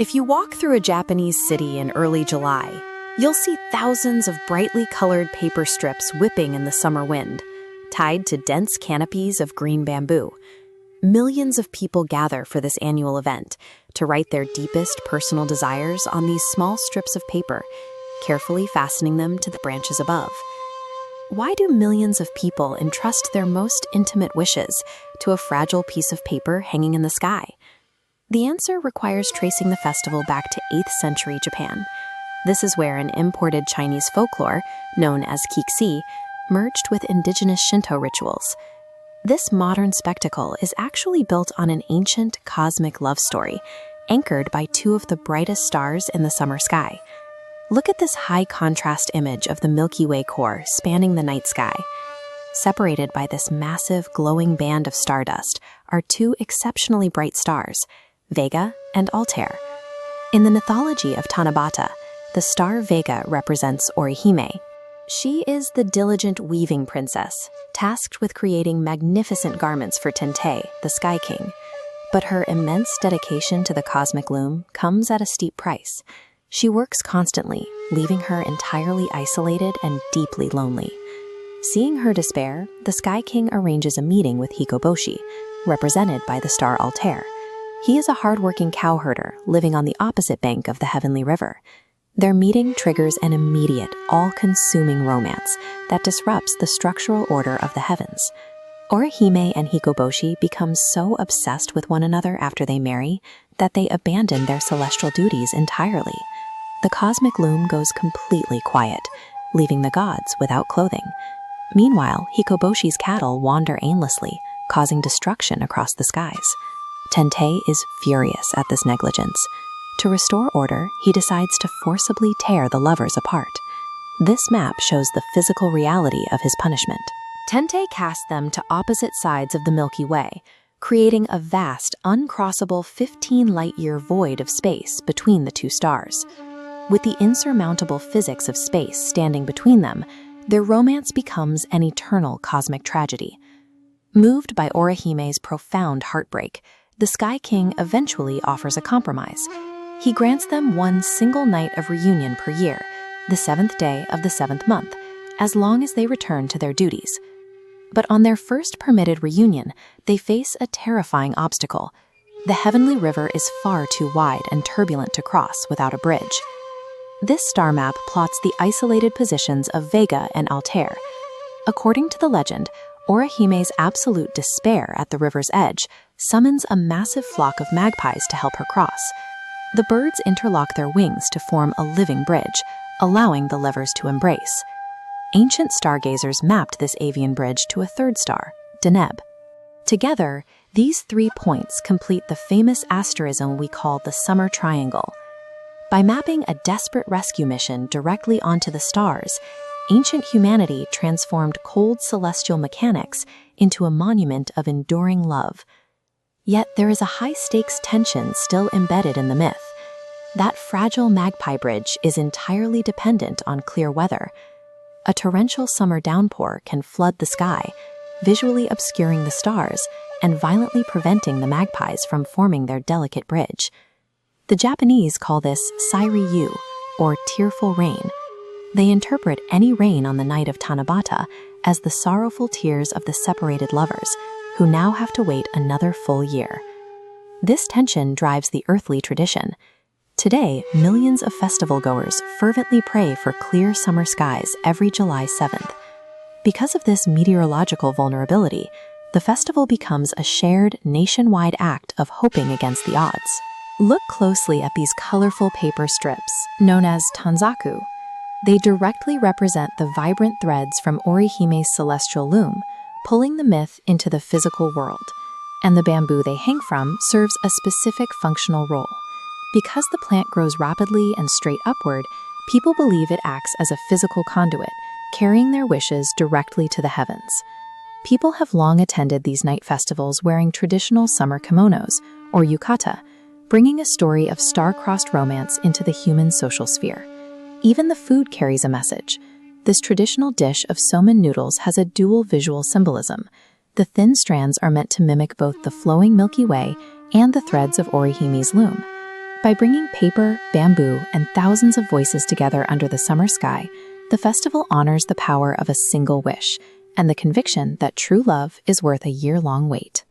If you walk through a Japanese city in early July, you'll see thousands of brightly colored paper strips whipping in the summer wind, tied to dense canopies of green bamboo. Millions of people gather for this annual event to write their deepest personal desires on these small strips of paper, carefully fastening them to the branches above. Why do millions of people entrust their most intimate wishes to a fragile piece of paper hanging in the sky? The answer requires tracing the festival back to 8th century Japan. This is where an imported Chinese folklore, known as kiksi, merged with indigenous Shinto rituals. This modern spectacle is actually built on an ancient cosmic love story, anchored by two of the brightest stars in the summer sky. Look at this high-contrast image of the Milky Way core spanning the night sky. Separated by this massive, glowing band of stardust are two exceptionally bright stars, Vega and Altair. In the mythology of Tanabata, the star Vega represents Orihime. She is the diligent weaving princess, tasked with creating magnificent garments for Tente, the Sky King. But her immense dedication to the cosmic loom comes at a steep price. She works constantly, leaving her entirely isolated and deeply lonely. Seeing her despair, the Sky King arranges a meeting with Hikoboshi, represented by the star Altair. He is a hard-working cowherder living on the opposite bank of the heavenly river. Their meeting triggers an immediate, all-consuming romance that disrupts the structural order of the heavens. Orihime and Hikoboshi become so obsessed with one another after they marry that they abandon their celestial duties entirely. The cosmic loom goes completely quiet, leaving the gods without clothing. Meanwhile, Hikoboshi's cattle wander aimlessly, causing destruction across the skies. Tente is furious at this negligence. To restore order, he decides to forcibly tear the lovers apart. This map shows the physical reality of his punishment. Tente casts them to opposite sides of the Milky Way, creating a vast, uncrossable 15-light-year void of space between the two stars. With the insurmountable physics of space standing between them, their romance becomes an eternal cosmic tragedy. Moved by Orihime's profound heartbreak, the Sky King eventually offers a compromise. He grants them one single night of reunion per year, the 7th day of the 7th month, as long as they return to their duties. But on their first permitted reunion, they face a terrifying obstacle. The heavenly river is far too wide and turbulent to cross without a bridge. This star map plots the isolated positions of Vega and Altair. According to the legend, Orihime's absolute despair at the river's edge summons a massive flock of magpies to help her cross. The birds interlock their wings to form a living bridge, allowing the lovers to embrace. Ancient stargazers mapped this avian bridge to a third star, Deneb. Together, these 3 points complete the famous asterism we call the Summer Triangle. By mapping a desperate rescue mission directly onto the stars, ancient humanity transformed cold celestial mechanics into a monument of enduring love. Yet there is a high-stakes tension still embedded in the myth. That fragile magpie bridge is entirely dependent on clear weather. A torrential summer downpour can flood the sky, visually obscuring the stars and violently preventing the magpies from forming their delicate bridge. The Japanese call this Sairyu, or tearful rain. They interpret any rain on the night of Tanabata as the sorrowful tears of the separated lovers, who now have to wait another full year. This tension drives the earthly tradition. Today, millions of festival-goers fervently pray for clear summer skies every July 7th. Because of this meteorological vulnerability, the festival becomes a shared, nationwide act of hoping against the odds. Look closely at these colorful paper strips, known as tanzaku. They directly represent the vibrant threads from Orihime's celestial loom, pulling the myth into the physical world. And the bamboo they hang from serves a specific functional role. Because the plant grows rapidly and straight upward, people believe it acts as a physical conduit, carrying their wishes directly to the heavens. People have long attended these night festivals wearing traditional summer kimonos, or yukata, bringing a story of star-crossed romance into the human social sphere. Even the food carries a message. This traditional dish of somen noodles has a dual visual symbolism. The thin strands are meant to mimic both the flowing Milky Way and the threads of Orihime's loom. By bringing paper, bamboo, and thousands of voices together under the summer sky, the festival honors the power of a single wish and the conviction that true love is worth a year-long wait.